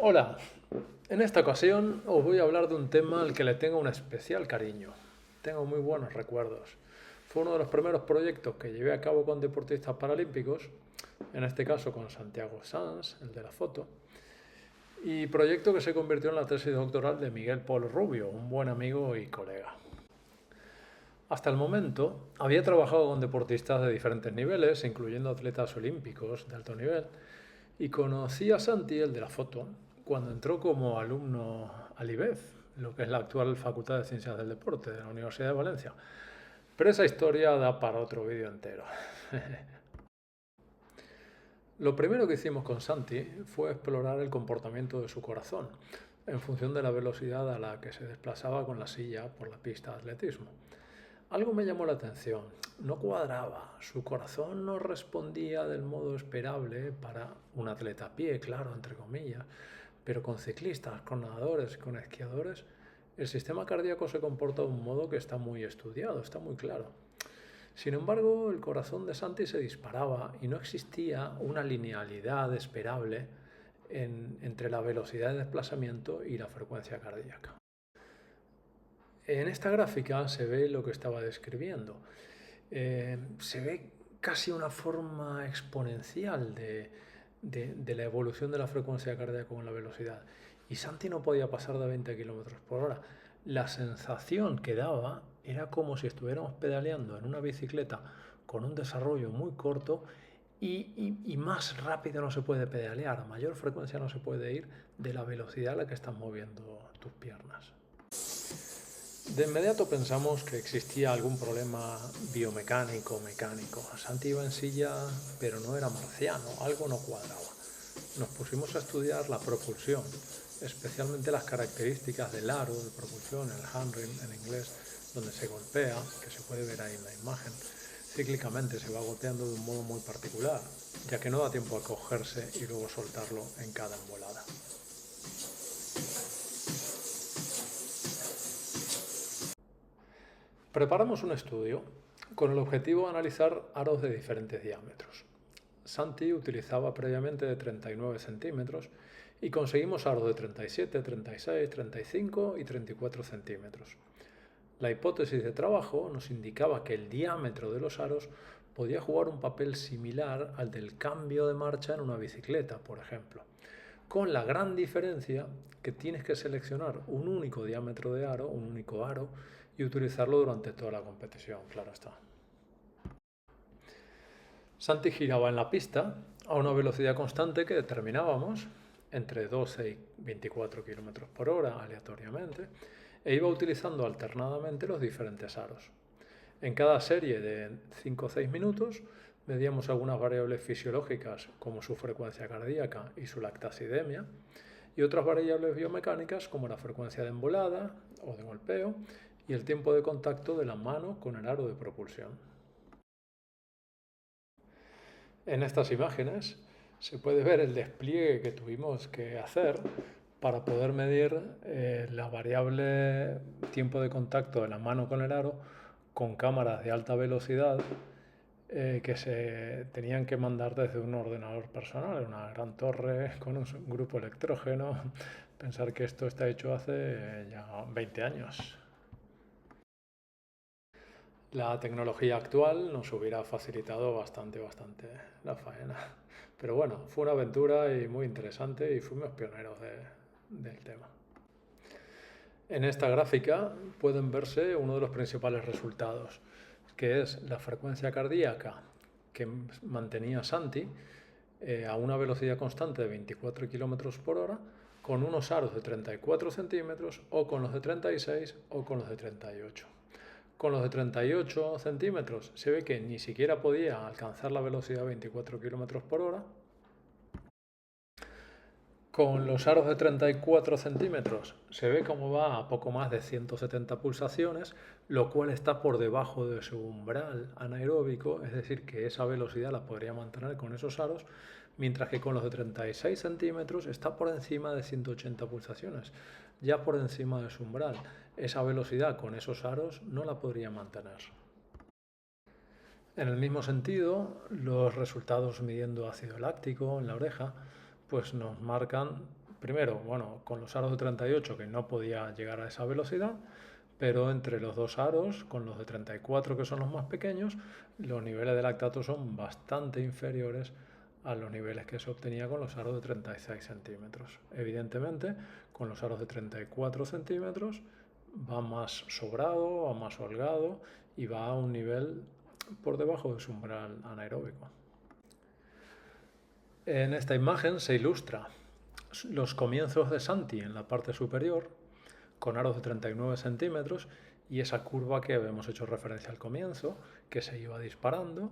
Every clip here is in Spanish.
Hola, en esta ocasión os voy a hablar de un tema al que le tengo un especial cariño. Tengo muy buenos recuerdos. Fue uno de los primeros proyectos que llevé a cabo con deportistas paralímpicos, en este caso con Santiago Sanz, el de la foto, y proyecto que se convirtió en la tesis doctoral de Miguel Pol Rubio, un buen amigo y colega. Hasta el momento había trabajado con deportistas de diferentes niveles, incluyendo atletas olímpicos de alto nivel, y conocí a Santi, el de la foto, cuando entró como alumno al IBEF, lo que es la actual Facultad de Ciencias del Deporte de la Universidad de Valencia. Pero esa historia da para otro vídeo entero. Lo primero que hicimos con Santi fue explorar el comportamiento de su corazón, en función de la velocidad a la que se desplazaba con la silla por la pista de atletismo. Algo me llamó la atención, no cuadraba, su corazón no respondía del modo esperable para un atleta a pie, claro, entre comillas, pero con ciclistas, con nadadores, con esquiadores, el sistema cardíaco se comporta de un modo que está muy estudiado, está muy claro. Sin embargo, el corazón de Santi se disparaba y no existía una linealidad esperable entre la velocidad de desplazamiento y la frecuencia cardíaca. En esta gráfica se ve lo que estaba describiendo. Se ve casi una forma exponencial de la evolución de la frecuencia cardíaca con la velocidad. Y Santi no podía pasar de 20 km por hora. La sensación que daba era como si estuviéramos pedaleando en una bicicleta con un desarrollo muy corto y más rápido no se puede pedalear, a mayor frecuencia no se puede ir de la velocidad a la que estás moviendo tus piernas. De inmediato pensamos que existía algún problema biomecánico, mecánico. Santi iba en silla, pero no era marciano, algo no cuadraba. Nos pusimos a estudiar la propulsión, especialmente las características del aro de propulsión, el handrail en inglés, donde se golpea, que se puede ver ahí en la imagen. Cíclicamente se va golpeando de un modo muy particular, ya que no da tiempo a cogerse y luego soltarlo en cada embolada. Preparamos un estudio con el objetivo de analizar aros de diferentes diámetros. Santi utilizaba previamente de 39 centímetros y conseguimos aros de 37, 36, 35 y 34 centímetros. La hipótesis de trabajo nos indicaba que el diámetro de los aros podía jugar un papel similar al del cambio de marcha en una bicicleta, por ejemplo, con la gran diferencia que tienes que seleccionar un único diámetro de aro, un único aro, y utilizarlo durante toda la competición, claro está. Santi giraba en la pista a una velocidad constante que determinábamos, entre 12 y 24 km por hora aleatoriamente, e iba utilizando alternadamente los diferentes aros. En cada serie de 5 o 6 minutos medíamos algunas variables fisiológicas como su frecuencia cardíaca y su lactacidemia, y otras variables biomecánicas como la frecuencia de embolada o de golpeo y el tiempo de contacto de la mano con el aro de propulsión. En estas imágenes se puede ver el despliegue que tuvimos que hacer para poder medir la variable tiempo de contacto de la mano con el aro con cámaras de alta velocidad que se tenían que mandar desde un ordenador personal, una gran torre con un grupo electrógeno. Pensar que esto está hecho hace ya 20 años. La tecnología actual nos hubiera facilitado bastante la faena. Pero bueno, fue una aventura y muy interesante y fuimos pioneros del tema. En esta gráfica pueden verse uno de los principales resultados, que es la frecuencia cardíaca que mantenía Santi a una velocidad constante de 24 km por hora con unos aros de 34 centímetros o con los de 36 o con los de 38. Con los de 38 centímetros se ve que ni siquiera podía alcanzar la velocidad de 24 km por hora. Con los aros de 34 centímetros se ve cómo va a poco más de 170 pulsaciones, lo cual está por debajo de su umbral anaeróbico, es decir, que esa velocidad la podría mantener con esos aros, mientras que con los de 36 centímetros está por encima de 180 pulsaciones, ya por encima de su umbral. Esa velocidad con esos aros no la podría mantener. En el mismo sentido, los resultados midiendo ácido láctico en la oreja pues nos marcan Primero, bueno, con los aros de 38 que no podía llegar a esa velocidad, pero entre los dos aros, con los de 34 que son los más pequeños, los niveles de lactato son bastante inferiores a los niveles que se obtenía con los aros de 36 centímetros. Evidentemente, con los aros de 34 centímetros va más sobrado, va más holgado y va a un nivel por debajo de su umbral anaeróbico. En esta imagen se ilustra los comienzos de Santi en la parte superior, con aros de 39 centímetros, y esa curva que habíamos hecho referencia al comienzo, que se iba disparando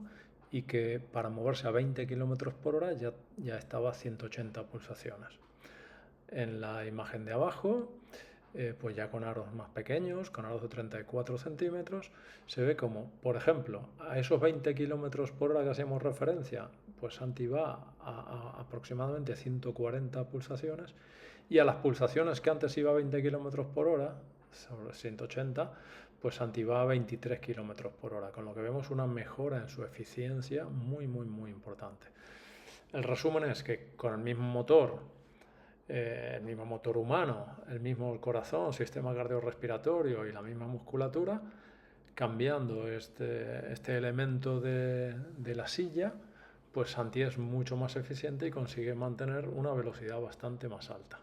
y que para moverse a 20 km por hora ya estaba a 180 pulsaciones. En la imagen de abajo, pues ya con aros más pequeños, con aros de 34 centímetros, se ve como, por ejemplo, a esos 20 km por hora que hacemos referencia, pues Santi va a aproximadamente 140 pulsaciones, y a las pulsaciones que antes iba a 20 km por hora, sobre 180, pues Santi va a 23 km por hora, con lo que vemos una mejora en su eficiencia muy importante. El resumen es que con el mismo motor humano, el mismo corazón, sistema cardiorrespiratorio y la misma musculatura, cambiando este elemento de la silla, pues Santi es mucho más eficiente y consigue mantener una velocidad bastante más alta.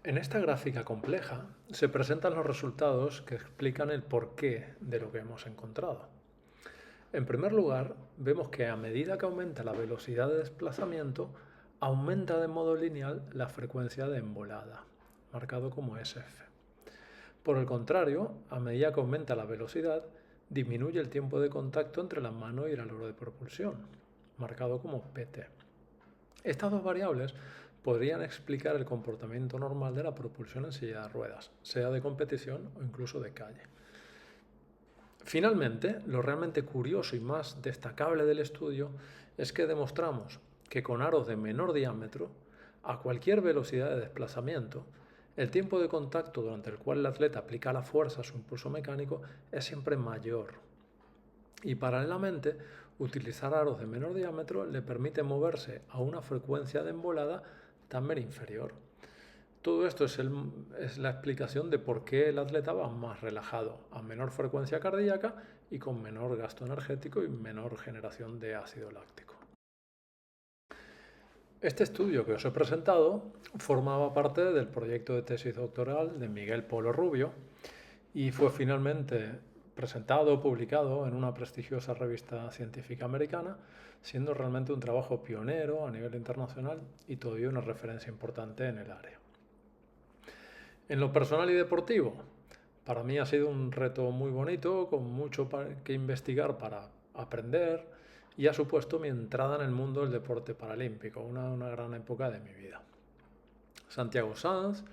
En esta gráfica compleja se presentan los resultados que explican el porqué de lo que hemos encontrado. En primer lugar, vemos que a medida que aumenta la velocidad de desplazamiento, aumenta de modo lineal la frecuencia de embolada, marcado como SF. Por el contrario, a medida que aumenta la velocidad, disminuye el tiempo de contacto entre la mano y el alero de propulsión, marcado como PT. Estas dos variables podrían explicar el comportamiento normal de la propulsión en silla de ruedas, sea de competición o incluso de calle. Finalmente, lo realmente curioso y más destacable del estudio es que demostramos que con aros de menor diámetro, a cualquier velocidad de desplazamiento, el tiempo de contacto durante el cual el atleta aplica la fuerza a su impulso mecánico es siempre mayor. Y paralelamente, utilizar aros de menor diámetro le permite moverse a una frecuencia de embolada también inferior. Todo esto es la explicación de por qué el atleta va más relajado, a menor frecuencia cardíaca y con menor gasto energético y menor generación de ácido láctico. Este estudio que os he presentado formaba parte del proyecto de tesis doctoral de Miguel Polo Rubio y fue finalmente presentado, publicado en una prestigiosa revista científica americana, siendo realmente un trabajo pionero a nivel internacional y todavía una referencia importante en el área. En lo personal y deportivo, para mí ha sido un reto muy bonito, con mucho que investigar para aprender, y ha supuesto mi entrada en el mundo del deporte paralímpico, una gran época de mi vida. Santiago Sanz,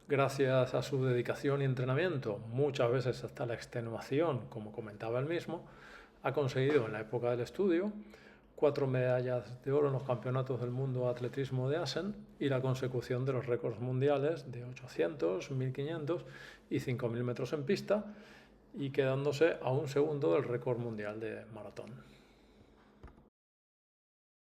gracias a su dedicación y entrenamiento, muchas veces hasta la extenuación, como comentaba él mismo, ha conseguido en la época del estudio 4 medallas de oro en los campeonatos del mundo de atletismo de Assen y la consecución de los récords mundiales de 800, 1500 y 5000 metros en pista, y quedándose a un segundo del récord mundial de maratón.